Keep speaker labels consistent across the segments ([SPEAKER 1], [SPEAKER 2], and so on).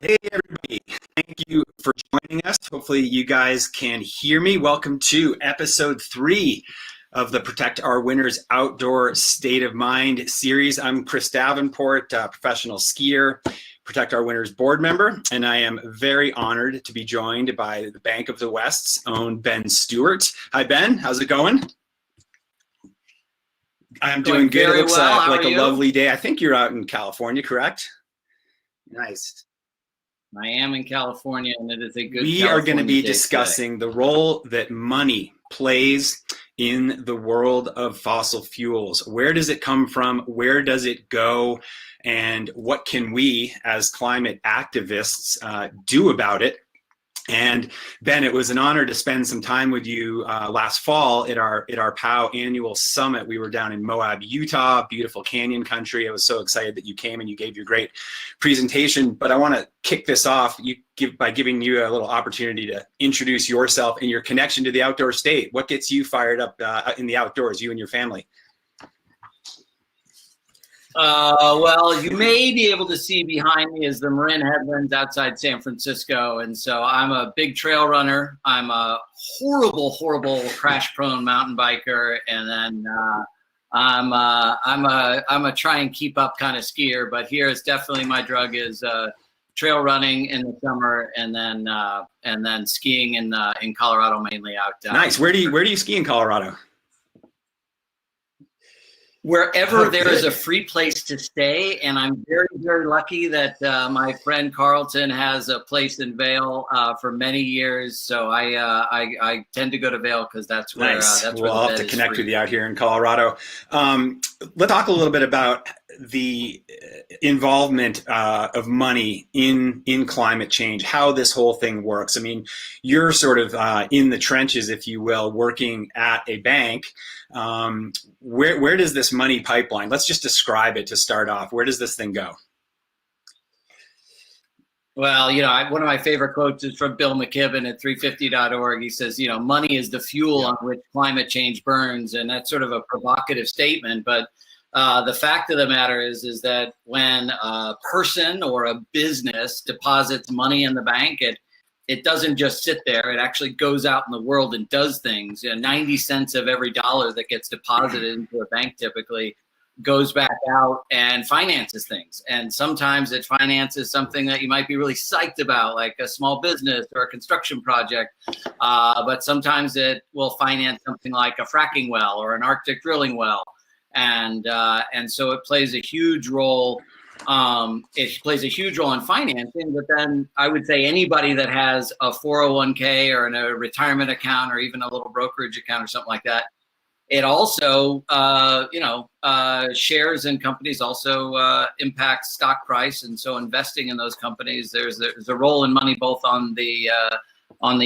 [SPEAKER 1] Hey everybody, thank you for joining us. Hopefully you guys can hear me. Welcome to episode 3 of the Protect Our Winners Outdoor State of Mind series. I'm Chris Davenport, professional skier, Protect Our Winners board member, and I am very honored to be joined by the Bank of the West's own Ben Stuart. Hi Ben, how's it going? I'm doing good. It looks like a lovely day. I think you're out in California, correct? Nice.
[SPEAKER 2] I am in California, and it is a good.
[SPEAKER 1] We are going to be discussing the role that money plays in the world of fossil fuels. Where does it come from? Where does it go? And what can we, as climate activists, do about it? And Ben, it was an honor to spend some time with you last fall at our POW annual summit. We were down in Moab, Utah, beautiful canyon country. I was so excited that you came and you gave your great presentation. But I want to kick this off by giving you a little opportunity to introduce yourself and your connection to the outdoor state. What gets you fired up in the outdoors, you and your family?
[SPEAKER 2] Well, you may be able to see behind me is the Marin Headlands outside San Francisco. And so I'm a big trail runner. I'm a horrible crash-prone mountain biker. And then I'm a try and keep up kind of skier. But here is definitely my drug is trail running in the summer, and then skiing in Colorado, mainly out.
[SPEAKER 1] Nice. Where do you ski in Colorado?
[SPEAKER 2] Wherever there is a free place to stay, and I'm very, very lucky that my friend Carlton has a place in Vail for many years. So I tend to go to Vail because that's where
[SPEAKER 1] nice. We'll have to connect with you out here in Colorado. Let's talk a little bit about the involvement of money in climate change, how this whole thing works. I mean, you're sort of in the trenches, if you will, working at a bank. Where does this money pipeline? Let's just describe it to start off. Where does this thing go?
[SPEAKER 2] Well, one of my favorite quotes is from Bill McKibben at 350.org. He says, money is the fuel on which climate change burns. And that's sort of a provocative statement. But the fact of the matter is that when a person or a business deposits money in the bank, it doesn't just sit there. It actually goes out in the world and does things. 90 cents of every dollar that gets deposited into a bank typically goes back out and finances things. And sometimes it finances something that you might be really psyched about, like a small business or a construction project. But sometimes it will finance something like a fracking well or an Arctic drilling well. And so it plays a huge role. It plays a huge role in financing, but then I would say anybody that has a 401k or a retirement account or even a little brokerage account or something like that, it also, shares in companies also impact stock price. And so investing in those companies, there's a role in money both on the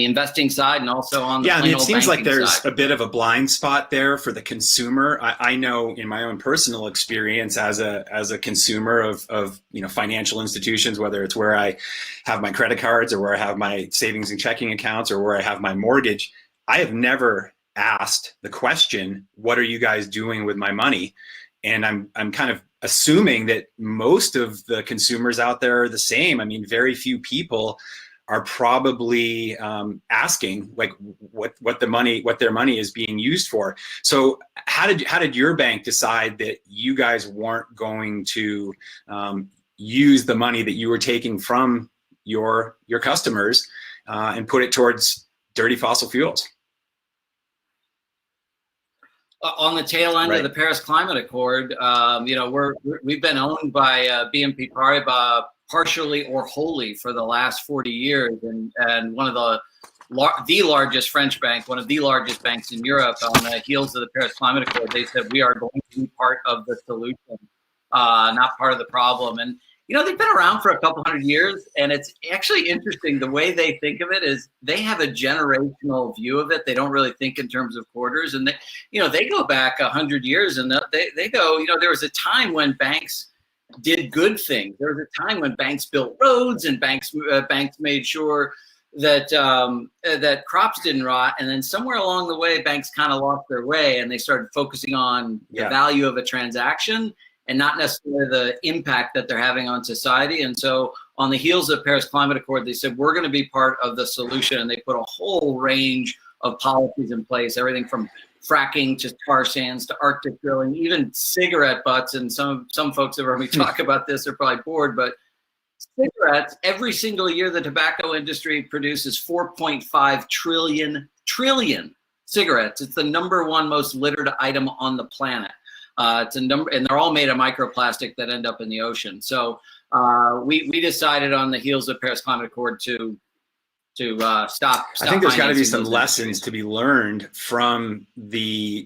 [SPEAKER 2] investing side and also on the
[SPEAKER 1] it seems like there's
[SPEAKER 2] side.
[SPEAKER 1] A bit of a blind spot there for the consumer. I know in my own personal experience as a consumer of financial institutions, whether it's where I have my credit cards or where I have my savings and checking accounts or where I have my mortgage, I have never asked the question, what are you guys doing with my money? And I'm kind of assuming that most of the consumers out there are the same. I mean, very few people are probably asking like what their money is being used for. So how did your bank decide that you guys weren't going to use the money that you were taking from your customers and put it towards dirty fossil fuels?
[SPEAKER 2] On the tail end of the Paris Climate Accord, we've been owned by BNP Paribas partially or wholly for the last 40 years, and one of the largest French bank, one of the largest banks in Europe, on the heels of the Paris Climate Accord, they said we are going to be part of the solution, not part of the problem. And they've been around for a couple hundred years, and it's actually interesting. The way they think of it is they have a generational view of it. They don't really think in terms of quarters, and they go back 100 years, and they go. There was a time when banks did good things. There was a time when banks built roads and banks made sure that that crops didn't rot. And then somewhere along the way, banks kind of lost their way and they started focusing on the value of a transaction and not necessarily the impact that they're having on society. And so on the heels of the Paris Climate Accord, they said, we're going to be part of the solution. And they put a whole range of policies in place, everything from fracking to tar sands to Arctic drilling, even cigarette butts. And some folks have heard me talk about this are probably bored, but cigarettes, every single year the tobacco industry produces 4.5 trillion cigarettes. It's the #1 most littered item on the planet. It's a number, and they're all made of microplastic that end up in the ocean. So we decided on the heels of the Paris Climate Accord to stop.
[SPEAKER 1] I think there's got to be some lessons to be learned from the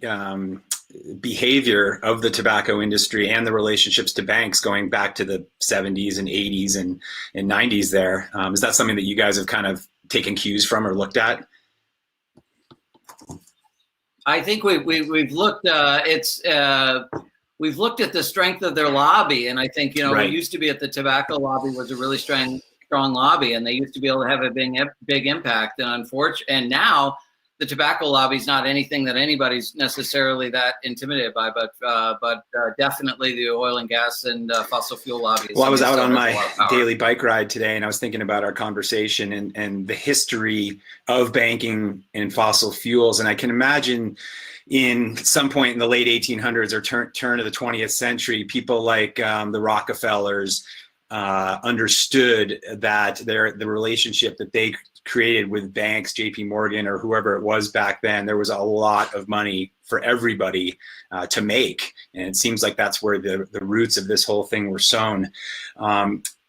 [SPEAKER 1] behavior of the tobacco industry and the relationships to banks going back to the 70s and 80s and 90s there. Is that something that you guys have kind of taken cues from or looked at?
[SPEAKER 2] I think we've looked we've looked at the strength of their lobby, and I think, you know,
[SPEAKER 1] Right.
[SPEAKER 2] What used to be at the tobacco lobby was a really strong lobby, and they used to be able to have a big impact. And now the tobacco lobby is not anything that anybody's necessarily that intimidated by, but definitely the oil and gas and fossil fuel lobby.
[SPEAKER 1] Well, I was out on my daily bike ride today, and I was thinking about our conversation and the history of banking and fossil fuels. And I can imagine in some point in the late 1800s or turn of the 20th century, people like the Rockefellers understood that the relationship that they created with banks, JP Morgan or whoever it was back then, there was a lot of money for everybody to make. And it seems like that's where the roots of this whole thing were sown.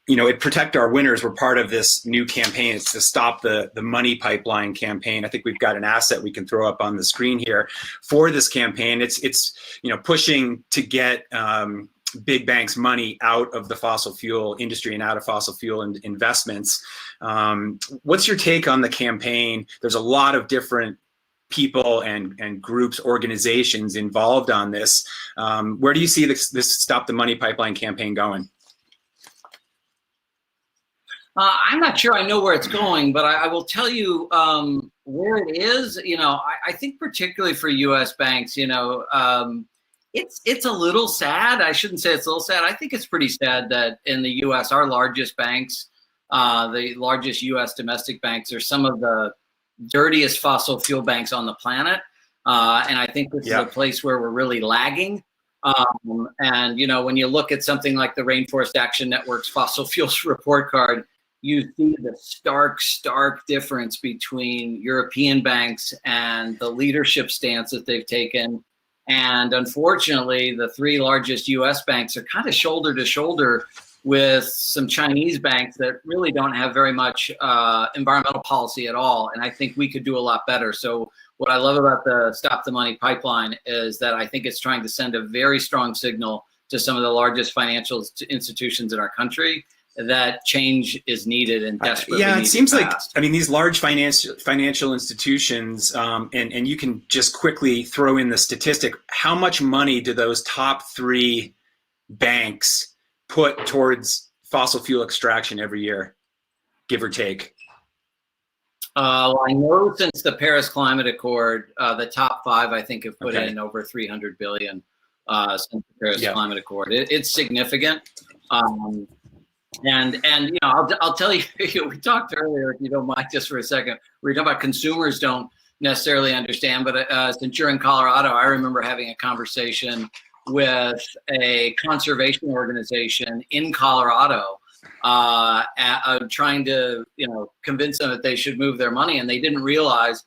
[SPEAKER 1] You know, at Protect Our Winners, we're part of this new campaign. It's to stop the money pipeline campaign. I think we've got an asset we can throw up on the screen here for this campaign. It's you know, pushing to get big banks' money out of the fossil fuel industry and out of fossil fuel investments. What's your take on the campaign? There's a lot of different people and groups, organizations involved on this. Where do you see this Stop the Money Pipeline campaign going?
[SPEAKER 2] I'm not sure I know where it's going, but I will tell you where it is. You know, I think particularly for U.S. banks, you know, it's a little sad. I shouldn't say it's a little sad. I think it's pretty sad that in the U.S., our largest banks, the largest U.S. domestic banks, are some of the dirtiest fossil fuel banks on the planet. And I think this is a place where we're really lagging. And, you know, when you look at something like the Rainforest Action Network's fossil fuels report card, you see the stark difference between European banks and the leadership stance that they've taken. And unfortunately, the 3 largest U.S. banks are kind of shoulder to shoulder with some Chinese banks that really don't have very much environmental policy at all. And I think we could do a lot better. So what I love about the Stop the Money Pipeline is that I think it's trying to send a very strong signal to some of the largest financial institutions in our country that change is needed and desperately needed.
[SPEAKER 1] It seems like, I mean, these large financial institutions, and you can just quickly throw in the statistic, how much money do those top 3 banks put towards fossil fuel extraction every year, give or take?
[SPEAKER 2] Well, I know since the Paris Climate Accord, the top 5, I think, have put in over $300 billion since the Paris Climate Accord. It's significant. And you know, I'll tell you, we talked earlier, if you don't mind, just for a second, we were talking about consumers don't necessarily understand, but since you're in Colorado, I remember having a conversation with a conservation organization in Colorado, trying to, you know, convince them that they should move their money, and they didn't realize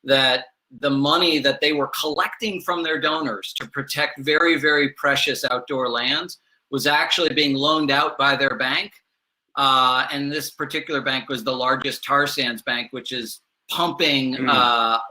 [SPEAKER 2] that the money that they were collecting from their donors to protect very, very precious outdoor lands was actually being loaned out by their bank. And this particular bank was the largest tar sands bank, which is pumping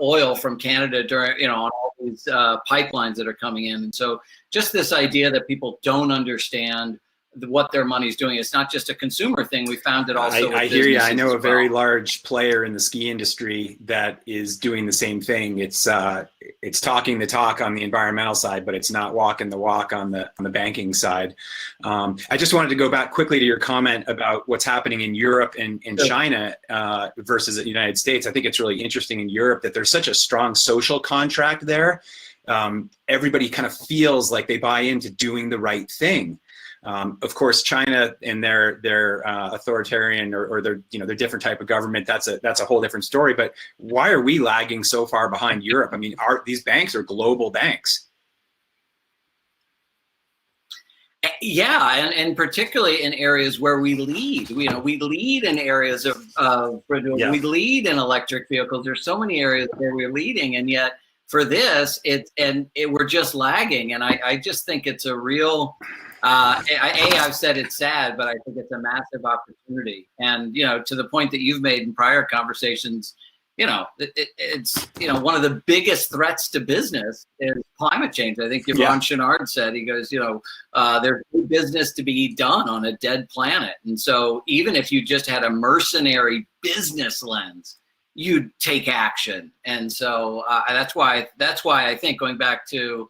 [SPEAKER 2] oil from Canada during, you know, on all these pipelines that are coming in. And so just this idea that people don't understand what their money's doing. It's not just a consumer thing. We found it also.
[SPEAKER 1] I hear you. I know a very large player in the ski industry that is doing the same thing. It's talking the talk on the environmental side, but it's not walking the walk on the banking side. I just wanted to go back quickly to your comment about what's happening in Europe and in China versus the United States. I think it's really interesting in Europe that there's such a strong social contract there. everybody kind of feels like they buy into doing the right thing. Of course, China and their authoritarian or their their different type of government, that's a whole different story. But why are we lagging so far behind Europe? I mean, these banks are global banks.
[SPEAKER 2] Yeah, and particularly in areas where we lead. We lead in areas of renewable. Yeah. We lead in electric vehicles. There's so many areas where we're leading, and yet for this, we're just lagging. And I just think it's a real. I've said it's sad, but I think it's a massive opportunity. And to the point that you've made in prior conversations, it's one of the biggest threats to business is climate change. I think Ron Chenard said, he goes, there's business to be done on a dead planet. And so even if you just had a mercenary business lens, you'd take action. And so that's why I think, going back to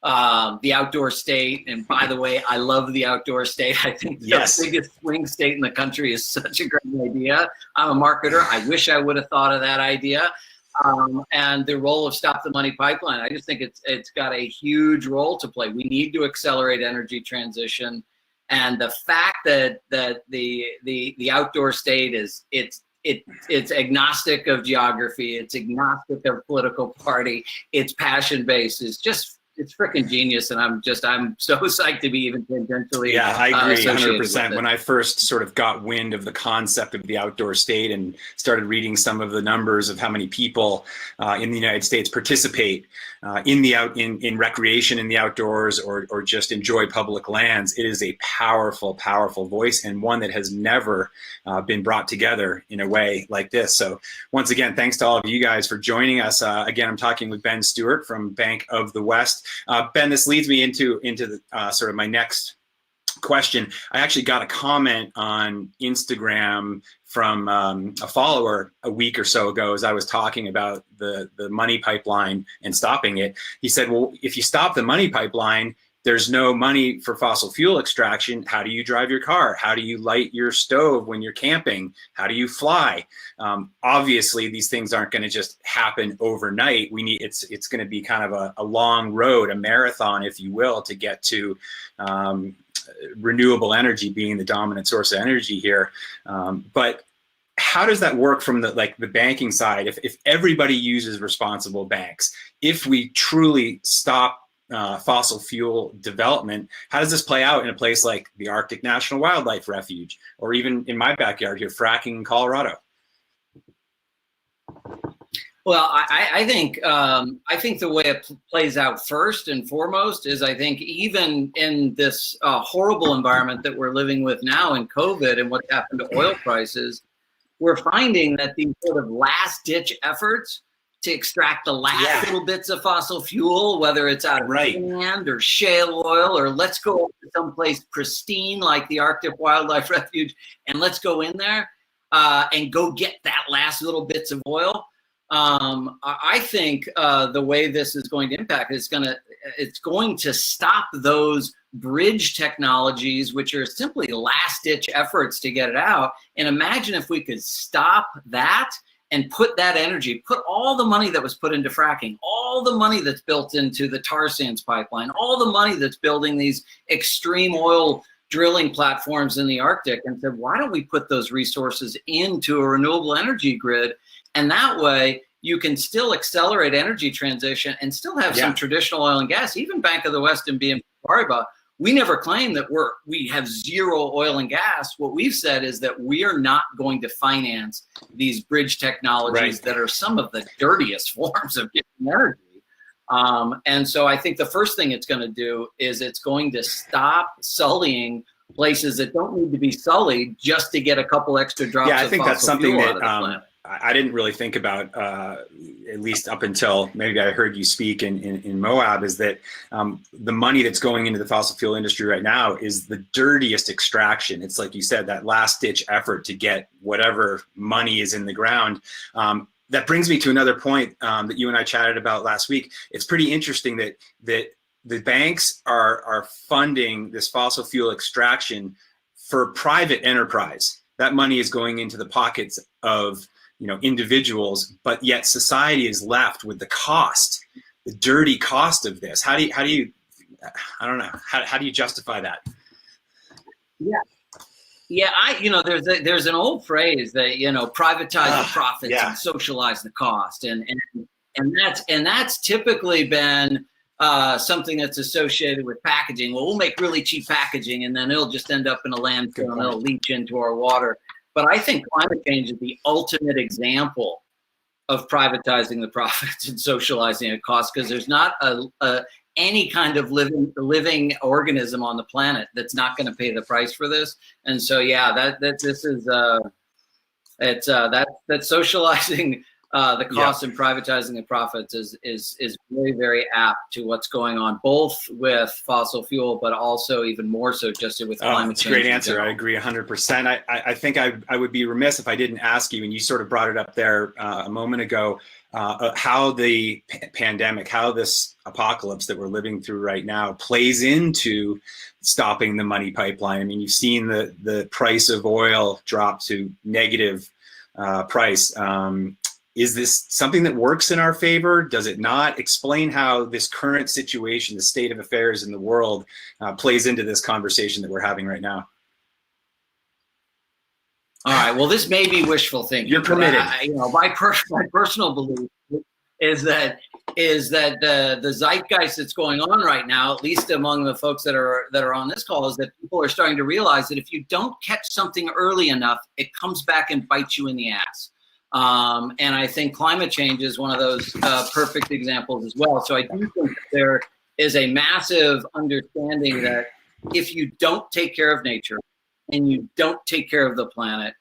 [SPEAKER 2] the outdoor state, and by the way, I love the outdoor state. I think the biggest swing state in the country is such a great idea. I'm a marketer. I wish I would have thought of that idea. And the role of Stop the Money Pipeline, I just think it's got a huge role to play. We need to accelerate energy transition, and the fact that the outdoor state it's agnostic of geography, it's agnostic of political party, it's passion based, it's freaking genius, and I'm so psyched to be even tangentially.
[SPEAKER 1] Yeah, I agree 100%. When I first sort of got wind of the concept of the outdoor state and started reading some of the numbers of how many people in the United States participate in recreation in the outdoors or just enjoy public lands, it is a powerful, powerful voice, and one that has never been brought together in a way like this. So once again, thanks to all of you guys for joining us. Again, I'm talking with Ben Stuart from Bank of the West. Ben, this leads me into the, sort of my next question. I actually got a comment on Instagram from a follower a week or so ago as I was talking about the money pipeline and stopping it. He said, well, if you stop the money pipeline, there's no money for fossil fuel extraction. How do you drive your car? How do you light your stove when you're camping? How do you fly? Obviously, these things aren't going to just happen overnight. It's going to be kind of a long road, a marathon, if you will, to get to renewable energy being the dominant source of energy here. But how does that work from the banking side? If everybody uses responsible banks, if we truly stop fossil fuel development, how does this play out in a place like the Arctic National Wildlife Refuge, or even in my backyard here, fracking in Colorado?
[SPEAKER 2] Well, I think the way it plays out first and foremost is, I think even in this horrible environment that we're living with now in COVID and what's happened to oil prices, we're finding that these sort of last-ditch efforts to extract the last little bits of fossil fuel, whether it's out of sand or shale oil, or let's go to someplace pristine like the Arctic Wildlife Refuge, and let's go in there and go get that last little bits of oil. I think the way this is going to impact it's going to stop those bridge technologies, which are simply last-ditch efforts to get it out. And imagine if we could stop that and put that energy, put all the money that was put into fracking, all the money that's built into the tar sands pipeline, all the money that's building these extreme oil drilling platforms in the Arctic, and said, why don't we put those resources into a renewable energy grid? And that way you can still accelerate energy transition and still have some traditional oil and gas. Even Bank of the West and BNP Paribas, we never claim that we have zero oil and gas. What we've said is that we are not going to finance these bridge technologies that are some of the dirtiest forms of getting energy. And so I think the first thing it's going to do is it's going to stop sullying places that don't need to be sullied just to get a couple extra drops of fossil fuel. Yeah, I think that's something that
[SPEAKER 1] I didn't really think about, at least up until maybe I heard you speak in Moab, is that the money that's going into the fossil fuel industry right now is the dirtiest extraction. It's like you said, that last ditch effort to get whatever money is in the ground. That brings me to another point that you and I chatted about last week. It's pretty interesting that the banks are funding this fossil fuel extraction for private enterprise. That money is going into the pockets of individuals, but yet society is left with the cost dirty cost of this. How do you I don't know, how do you justify that?
[SPEAKER 2] Yeah. Yeah, there's an old phrase that, privatize the profits and socialize the cost, and that's typically been something that's associated with packaging. Well, we'll make really cheap packaging, and then it'll just end up in a landfill and it'll leach into our water. But I think climate change is the ultimate example of privatizing the profits and socializing the cost, because there's not any kind of living organism on the planet that's not going to pay the price for this. And so, yeah, this is that socializing the costs and privatizing the profits is very, very apt to what's going on, both with fossil fuel, but also even more so just with climate change.
[SPEAKER 1] Great answer. I agree 100%. I think I would be remiss if I didn't ask you, and you sort of brought it up there a moment ago, how the pandemic, how this apocalypse that we're living through right now plays into stopping the money pipeline. I mean, you've seen the price of oil drop to negative price. Is this something that works in our favor? Does it not? Explain how this current situation, the state of affairs in the world, plays into this conversation that we're having right now.
[SPEAKER 2] All right. Well, this may be wishful thinking.
[SPEAKER 1] You're permitted.
[SPEAKER 2] My personal belief is that the zeitgeist that's going on right now, at least among the folks that are on this call, is that people are starting to realize that if you don't catch something early enough, it comes back and bites you in the ass. And I think climate change is one of those perfect examples as well. So I do think that there is a massive understanding that if you don't take care of nature and you don't take care of the planet,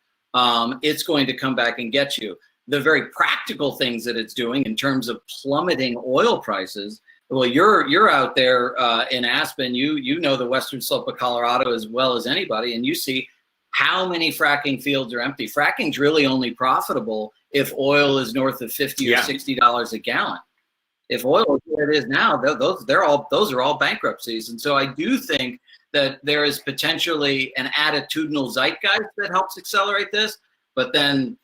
[SPEAKER 2] it's going to come back and get you. The very practical things that it's doing in terms of plummeting oil prices. Well, you're out there in Aspen. You know the western slope of Colorado as well as anybody, and you see how many fracking fields are empty. Fracking's really only profitable if oil is north of $50 or $60 a gallon. If oil is where it is now, those are all bankruptcies. And so I do think that there is potentially an attitudinal zeitgeist that helps accelerate this. But then,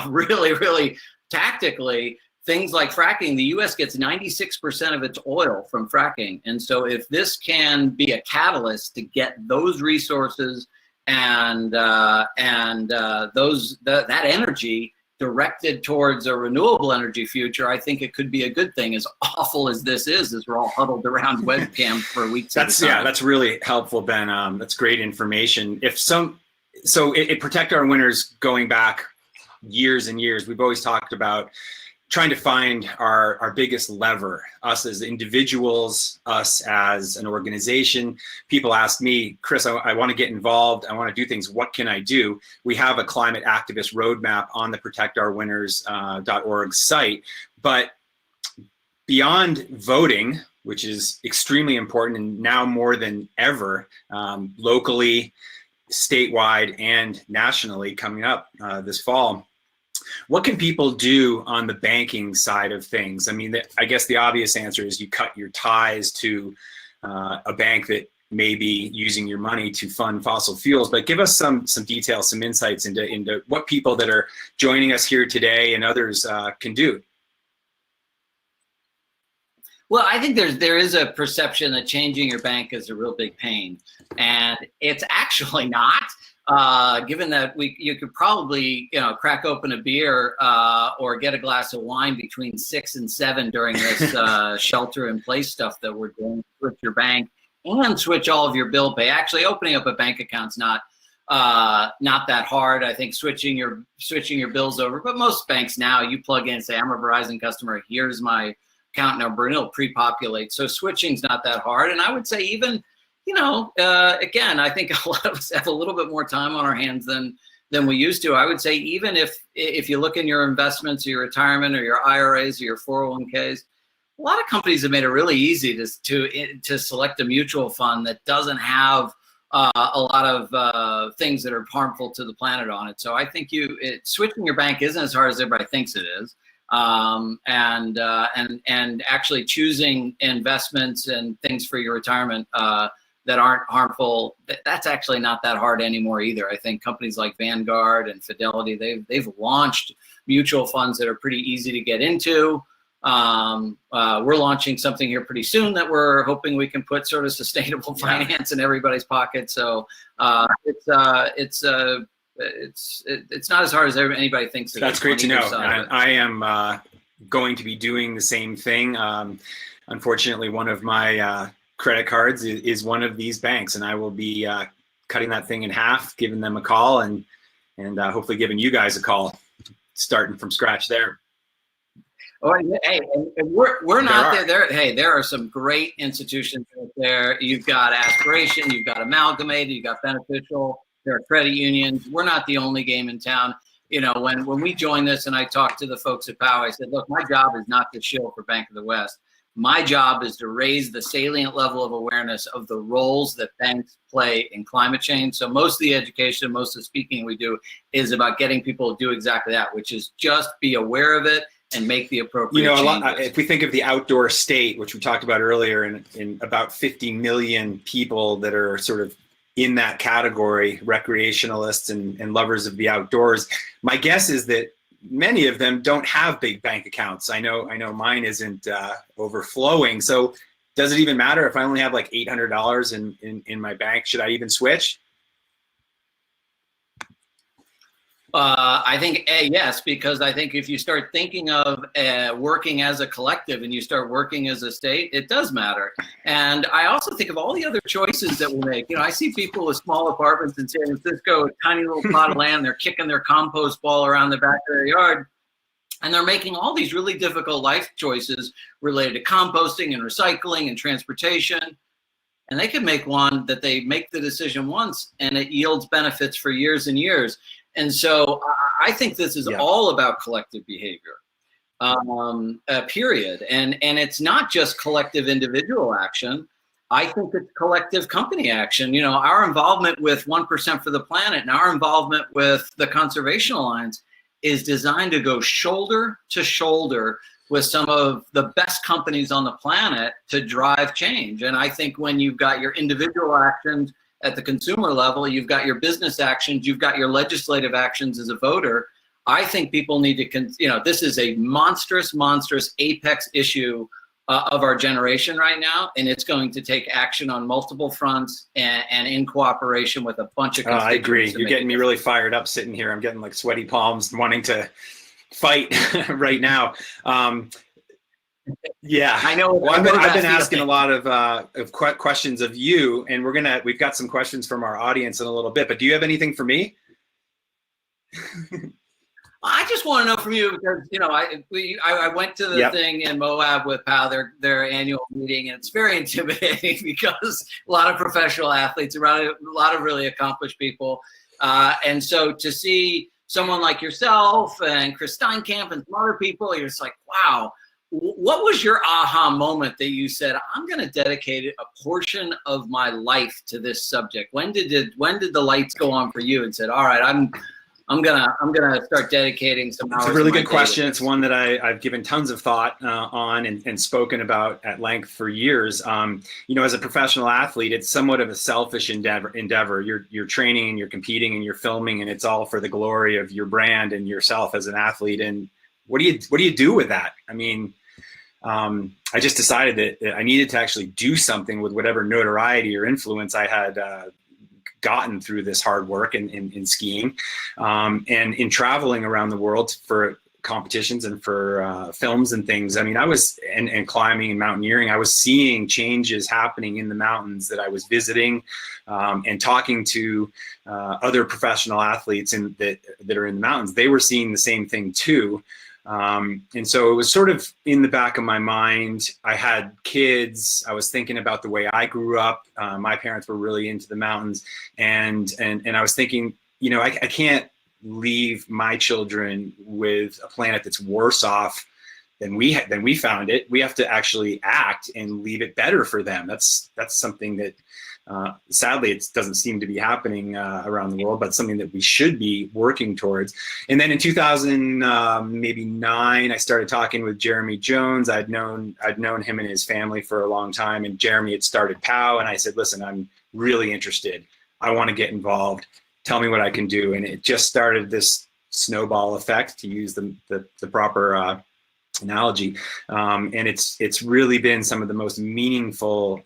[SPEAKER 2] really, really tactically, things like fracking, the U.S. gets 96% of its oil from fracking. And so if this can be a catalyst to get those resources and that energy directed towards a renewable energy future, I think it could be a good thing, as awful as this is, as we're all huddled around webcams for weeks at a time.
[SPEAKER 1] Yeah, that's really helpful, Ben. That's great information. So it Protect Our Winners, going back years and years, we've always talked about trying to find our biggest lever, us as individuals, us as an organization. People ask me, Chris, I want to get involved. I want to do things. What can I do? We have a climate activist roadmap on the protectourwinners.org site. But beyond voting, which is extremely important and now more than ever, locally, statewide, and nationally coming up this fall, what can people do on the banking side of things? I mean, I guess the obvious answer is you cut your ties to a bank that may be using your money to fund fossil fuels. But give us some details, some insights into what people that are joining us here today and others can do.
[SPEAKER 2] Well, I think there is a perception that changing your bank is a real big pain, and it's actually not. Given that you could probably crack open a beer or get a glass of wine between 6 and 7 during this shelter-in-place stuff that we're doing with your bank, and switch all of your bill pay. Actually, opening up a bank account's not that hard. I think switching your bills over, but most banks now, you plug in and say, I'm a Verizon customer, here's my account number, and it'll pre-populate. So switching's not that hard. And I would say even, again, I think a lot of us have a little bit more time on our hands than we used to. I would say even if you look in your investments or your retirement or your IRAs or your 401ks, a lot of companies have made it really easy to select a mutual fund that doesn't have a lot of things that are harmful to the planet on it. So I think switching your bank isn't as hard as everybody thinks it is. And actually choosing investments and things for your retirement that aren't harmful, that's actually not that hard anymore either. I think companies like Vanguard and Fidelity, they've launched mutual funds that are pretty easy to get into. We're launching something here pretty soon that we're hoping we can put sort of sustainable finance in everybody's pocket. So it's not as hard as anybody thinks it is.
[SPEAKER 1] That's great to know. I am going to be doing the same thing. Unfortunately, one of my credit cards is one of these banks, and I will be cutting that thing in half, giving them a call, and hopefully giving you guys a call, starting from scratch there.
[SPEAKER 2] Oh, hey, and we're not there. Hey, there are some great institutions out there. You've got Aspiration, you've got Amalgamated, you've got Beneficial. There are credit unions. We're not the only game in town. You know, when we joined this and I talked to the folks at POW, I said, look, my job is not to shill for Bank of the West. My job is to raise the salient level of awareness of the roles that banks play in climate change. So most of the education, most of the speaking we do is about getting people to do exactly that, which is just be aware of it and make the appropriate changes.
[SPEAKER 1] If we think of the outdoor state, which we talked about earlier, in about 50 million people that are sort of in that category, recreationalists and lovers of the outdoors, my guess is that many of them don't have big bank accounts. I know mine isn't overflowing. So does it even matter if I only have like $800 in my bank? Should I even switch?
[SPEAKER 2] I think yes, because I think if you start thinking of working as a collective and you start working as a state, it does matter. And I also think of all the other choices that we make. You know, I see people with small apartments in San Francisco, a tiny little plot of land, they're kicking their compost ball around the back of their yard, and they're making all these really difficult life choices related to composting and recycling and transportation. And they could make one that they make the decision once and it yields benefits for years and years. And so I think this is all about collective behavior, period. And it's not just collective individual action. I think it's collective company action. You know, our involvement with 1% for the Planet and our involvement with the Conservation Alliance is designed to go shoulder to shoulder with some of the best companies on the planet to drive change. And I think when you've got your individual actions at the consumer level, you've got your business actions, you've got your legislative actions as a voter, I think people need to, this is a monstrous apex issue of our generation right now, and it's going to take action on multiple fronts and in cooperation with a bunch of constituents.
[SPEAKER 1] I agree. You're getting me really fired up sitting here. I'm getting like sweaty palms, wanting to fight right now. Yeah,
[SPEAKER 2] I know.
[SPEAKER 1] Well, I've been asking a lot of questions of you, and we've got some questions from our audience in a little bit. But do you have anything for me?
[SPEAKER 2] I just want to know from you because I went to the thing in Moab with POW, their annual meeting, and it's very intimidating because a lot of professional athletes, a lot of really accomplished people, and so to see someone like yourself and Chris Steinkamp and some other people, you're just like, wow. What was your aha moment that you said, I'm going to dedicate a portion of my life to this subject? When did the lights go on for you and said, all right, I'm gonna start dedicating some hours?
[SPEAKER 1] It's a really good question. It's one that I've given tons of thought on and spoken about at length for years. As a professional athlete, it's somewhat of a selfish endeavor. You're training and you're competing and you're filming, and it's all for the glory of your brand and yourself as an athlete. And what do you do with that? I mean, I just decided that I needed to actually do something with whatever notoriety or influence I had gotten through this hard work in skiing, and in traveling around the world for competitions and for films and things. I mean, I was and climbing and mountaineering. I was seeing changes happening in the mountains that I was visiting, and talking to other professional athletes that are in the mountains. They were seeing the same thing too. And so it was sort of in the back of my mind. I had kids. I was thinking about the way I grew up. My parents were really into the mountains, and I was thinking, I can't leave my children with a planet that's worse off than we found it. We have to actually act and leave it better for them. That's something that sadly it doesn't seem to be happening around the world, but something that we should be working towards. And then in 2009, I started talking with Jeremy Jones. I'd known him and his family for a long time, and Jeremy had started POW, and I said, listen, I'm really interested. I want to get involved. Tell me what I can do. And it just started this snowball effect, to use the proper analogy. And it's really been some of the most meaningful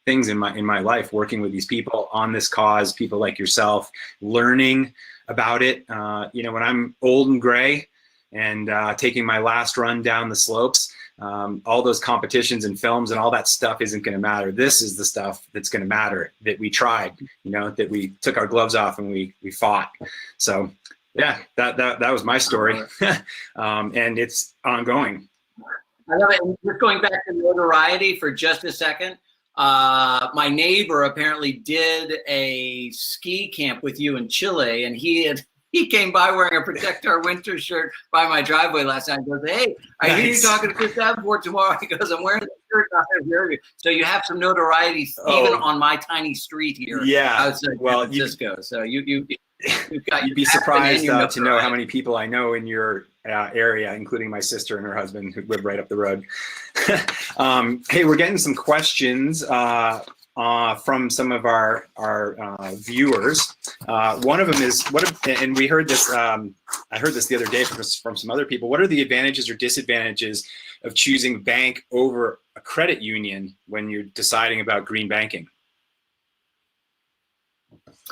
[SPEAKER 1] things in my life, working with these people on this cause, people like yourself, learning about it. When I'm old and gray and taking my last run down the slopes, all those competitions and films and all that stuff isn't going to matter. This is the stuff that's going to matter, that we tried, that we took our gloves off and we fought. So yeah, that was my story. And it's ongoing.
[SPEAKER 2] I love it. And just going back to notoriety for just a second, my neighbor apparently did a ski camp with you in Chile, and he came by wearing a Protect Our Winter shirt by my driveway last night. He goes, "Hey, I hear you talking to Chris Davenport tomorrow." He goes, "I'm wearing the shirt out here." So you have some notoriety even on my tiny street here outside San Francisco. So you'd
[SPEAKER 1] be surprised to know how many people I know in your area, including my sister and her husband who live right up the road. Hey, we're getting some questions from some of our viewers. One of them is, and we heard this, I heard this the other day from some other people. What are the advantages or disadvantages of choosing bank over a credit union when you're deciding about green banking?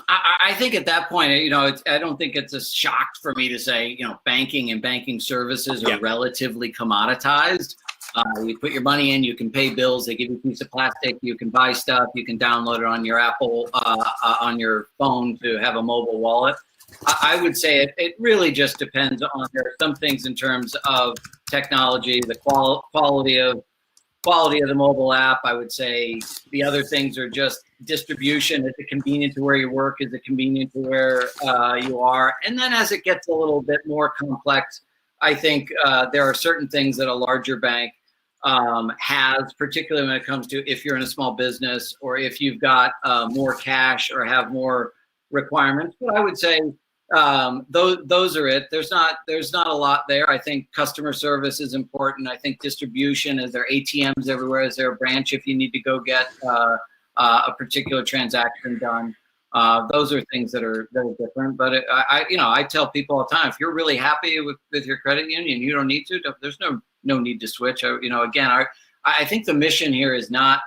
[SPEAKER 2] I think at that point, I don't think it's a shock for me to say, banking and banking services are relatively commoditized. You put your money in, you can pay bills, they give you a piece of plastic, you can buy stuff, you can download it on your Apple, on your phone to have a mobile wallet. I would say it really just depends on, there are some things in terms of technology, the quality of the mobile app. I would say the other things are just distribution. Is it convenient to where you work? Is it convenient to where you are? And then as it gets a little bit more complex, I think there are certain things that a larger bank has, particularly when it comes to if you're in a small business or if you've got more cash or have more requirements. But I would say those are it. There's not a lot there. I think customer service is important. I think distribution, is there ATMs everywhere? Is there a branch if you need to go get a particular transaction done? Those are things that are different. But I tell people all the time, if you're really happy with your credit union, you don't need to. There's no need to switch. I think the mission here is not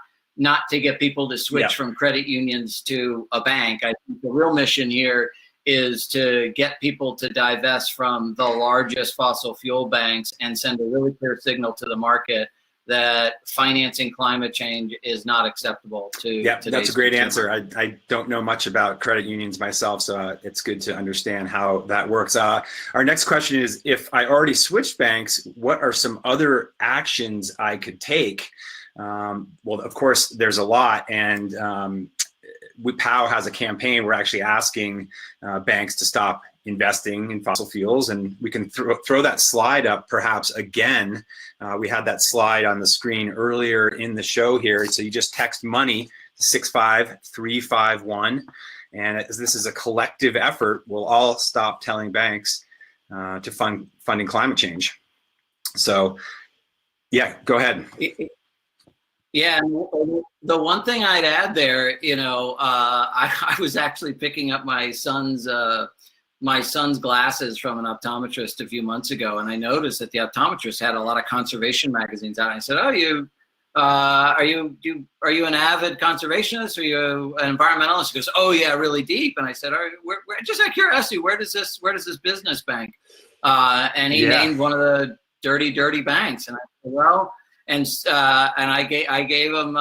[SPEAKER 2] to get people to switch from credit unions to a bank. I think the real mission here is to get people to divest from the largest fossil fuel banks and send a really clear signal to the market that financing climate change is not acceptable to
[SPEAKER 1] that's a great answer. I don't know much about credit unions myself, so it's good to understand how that works. Our next question is, if I already switched banks, what are some other actions I could take? Well, of course, there's a lot, and POW has a campaign. We're actually asking banks to stop investing in fossil fuels, and we can throw that slide up perhaps again. We had that slide on the screen earlier in the show here. So you just text money to 65351, and as this is a collective effort, we'll all stop telling banks to funding climate change. So yeah, go ahead.
[SPEAKER 2] Yeah, the one thing I'd add there, I was actually picking up my son's glasses from an optometrist a few months ago, and I noticed that the optometrist had a lot of conservation magazines out. And I said, "Oh, are you an avid conservationist? Are you an environmentalist?" He goes, "Oh yeah, really deep." And I said, where, just out of curiosity, where does this business bank? And he named one of the dirty banks, and I said, well. And I gave them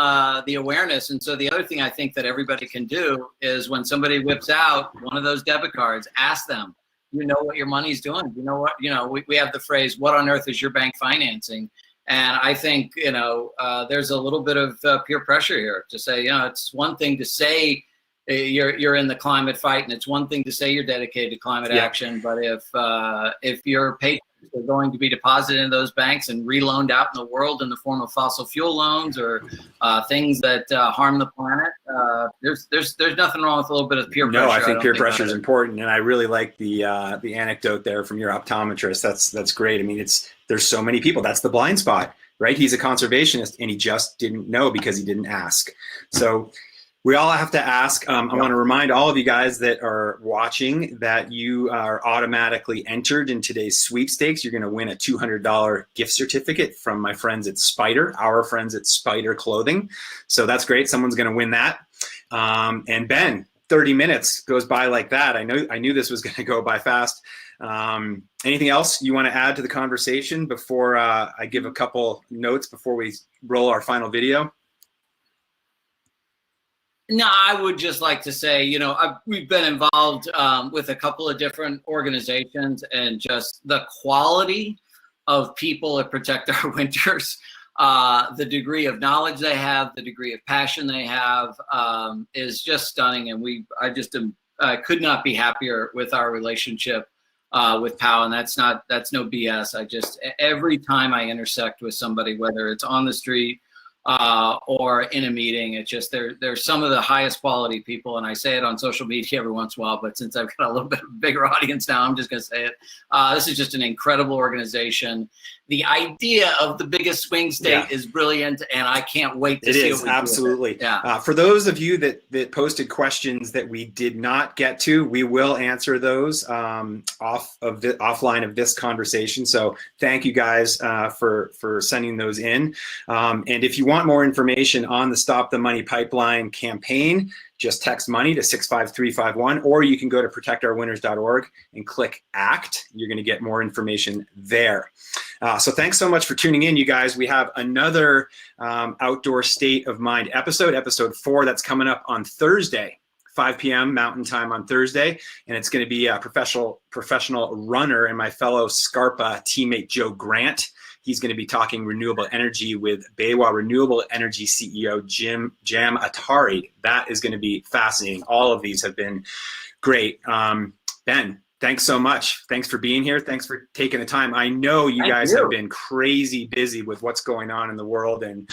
[SPEAKER 2] the awareness. And so the other thing I think that everybody can do is when somebody whips out one of those debit cards, ask them, you know what your money's doing? You know what, we have the phrase, what on earth is your bank financing? And I think, there's a little bit of peer pressure here to say, it's one thing to say you're in the climate fight, and it's one thing to say you're dedicated to climate action. But if your patrons are going to be deposited in those banks and reloaned out in the world in the form of fossil fuel loans or things that harm the planet, there's nothing wrong with a little bit of peer pressure.
[SPEAKER 1] No, I think peer pressure is important, and I really like the anecdote there from your optometrist. That's great. I mean, there's so many people. That's the blind spot, right? He's a conservationist, and he just didn't know because he didn't ask. So We all have to ask. I want to remind all of you guys that are watching that you are automatically entered in today's sweepstakes. You're going to win a $200 gift certificate from my friends at Spider, our friends at Spider Clothing. So that's great. Someone's going to win that. And Ben, 30 minutes goes by like that. I knew this was going to go by fast. Anything else you want to add to the conversation before I give a couple notes before we roll our final video?
[SPEAKER 2] No, I would just like to say, we've been involved with a couple of different organizations, and just the quality of people that protect our winters, the degree of knowledge they have, the degree of passion they have is just stunning. And I could not be happier with our relationship with POW, and that's no BS. Every time I intersect with somebody, whether it's on the street or in a meeting, it's just they're some of the highest quality people. And I say it on social media every once in a while, but since I've got a little bit of a bigger audience now, I'm just going to say it. This is just an incredible organization. The idea of the biggest swing state is brilliant, and I can't wait to see it. It is,
[SPEAKER 1] absolutely. For those of you that posted questions that we did not get to, we will answer those offline of this conversation. So thank you guys for sending those in. And if you want more information on the Stop the Money Pipeline campaign, just text money to 65351, or you can go to protectourwinners.org and click ACT. You're going to get more information there. So thanks so much for tuning in, you guys. We have another Outdoor State of Mind episode 4, that's coming up on Thursday, 5 p.m. Mountain Time on Thursday, and it's going to be a professional runner and my fellow Scarpa teammate Joe Grant. He's going to be talking renewable energy with Baywa Renewable Energy CEO Jam Atari. That is going to be fascinating. All of these have been great. Ben, thanks so much. Thanks for being here. Thanks for taking the time. I know you guys have been crazy busy with what's going on in the world and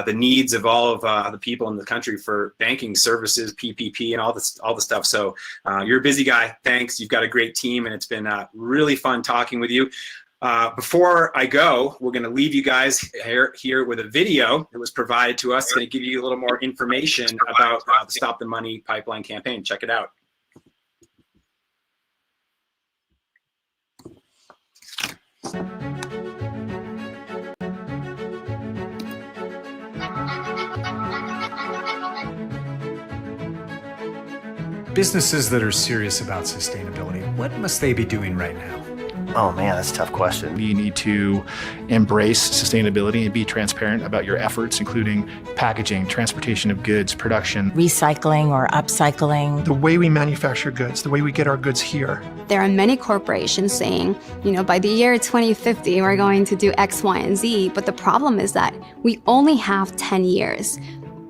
[SPEAKER 1] the needs of all of the people in the country for banking services, PPP, and all the stuff. So you're a busy guy. Thanks. You've got a great team, and it's been really fun talking with you. Before I go, we're going to leave you guys here with a video that was provided to us. It's going to give you a little more information about the Stop the Money Pipeline campaign. Check it out.
[SPEAKER 3] Businesses that are serious about sustainability, what must they be doing right now?
[SPEAKER 4] Oh man, that's a tough question.
[SPEAKER 5] You need to embrace sustainability and be transparent about your efforts, including packaging, transportation of goods, production,
[SPEAKER 6] recycling or upcycling.
[SPEAKER 7] The way we manufacture goods, the way we get our goods here.
[SPEAKER 8] There are many corporations saying, by the year 2050, we're going to do X, Y, and Z. But the problem is that we only have 10 years.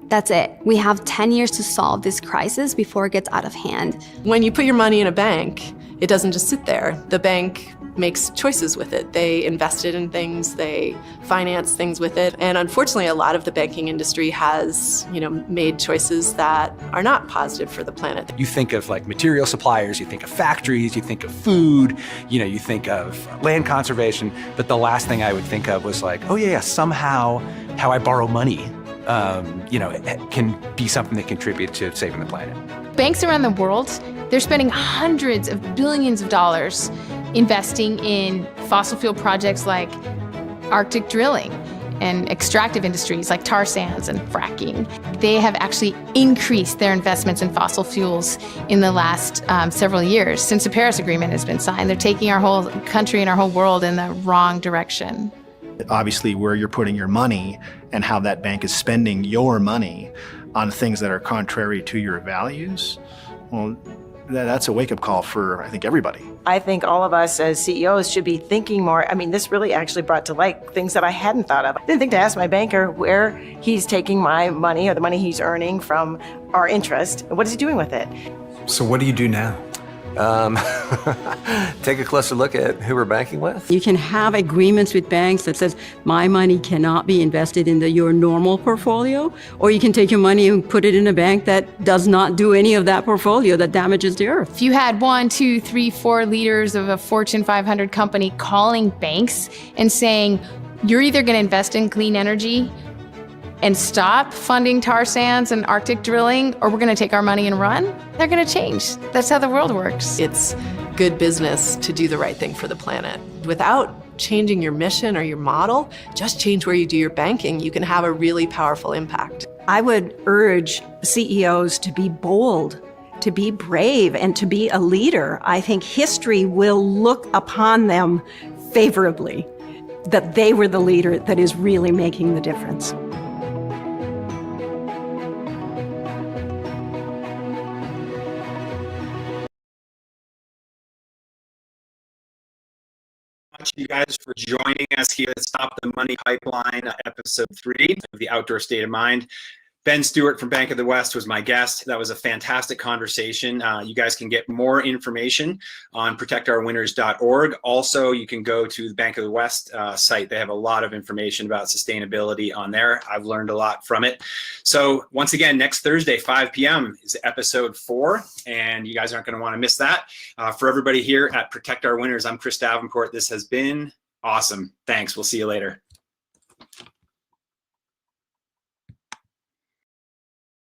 [SPEAKER 8] That's it. We have 10 years to solve this crisis before it gets out of hand.
[SPEAKER 9] When you put your money in a bank, it doesn't just sit there. The bank makes choices with it. They invest it in things, they finance things with it. And unfortunately, a lot of the banking industry has, made choices that are not positive for the planet.
[SPEAKER 3] You think of like material suppliers, you think of factories, you think of food, you think of land conservation. But the last thing I would think of was like, somehow how I borrow money, it can be something that contributes to saving the planet.
[SPEAKER 10] Banks around the world, they're spending hundreds of billions of dollars investing in fossil fuel projects like Arctic drilling and extractive industries like tar sands and fracking. They have actually increased their investments in fossil fuels in the last several years since the Paris Agreement has been signed. They're taking our whole country and our whole world in the wrong direction.
[SPEAKER 5] Obviously, where you're putting your money and how that bank is spending your money on things that are contrary to your values, well, that's a wake-up call for, I think, everybody.
[SPEAKER 6] I think all of us as CEOs should be thinking more. This really actually brought to light things that I hadn't thought of. I didn't think to ask my banker where he's taking my money or the money he's earning from our interest. What is he doing with it?
[SPEAKER 3] So what do you do now?
[SPEAKER 11] Take a closer look at who we're banking with.
[SPEAKER 12] You can have agreements with banks that says my money cannot be invested in your normal portfolio, or you can take your money and put it in a bank that does not do any of that portfolio that damages the earth.
[SPEAKER 10] If you had 1, 2, 3, 4 leaders of a Fortune 500 company calling banks and saying, you're either going to invest in clean energy and stop funding tar sands and Arctic drilling, or we're going to take our money and run, they're going to change. That's how the world works.
[SPEAKER 9] It's good business to do the right thing for the planet. Without changing your mission or your model, just change where you do your banking. You can have a really powerful impact.
[SPEAKER 6] I would urge CEOs to be bold, to be brave, and to be a leader. I think history will look upon them favorably, that they were the leader that is really making the difference.
[SPEAKER 1] You guys for joining us here at Stop the Money Pipeline, episode 3 of the Outdoor State of Mind. Ben Stuart from Bank of the West was my guest. That was a fantastic conversation. You guys can get more information on protectourwinners.org. Also, you can go to the Bank of the West site. They have a lot of information about sustainability on there. I've learned a lot from it. So once again, next Thursday, 5 p.m. is episode 4, and you guys aren't going to want to miss that. For everybody here at Protect Our Winners, I'm Chris Davenport. This has been awesome. Thanks. We'll see you later.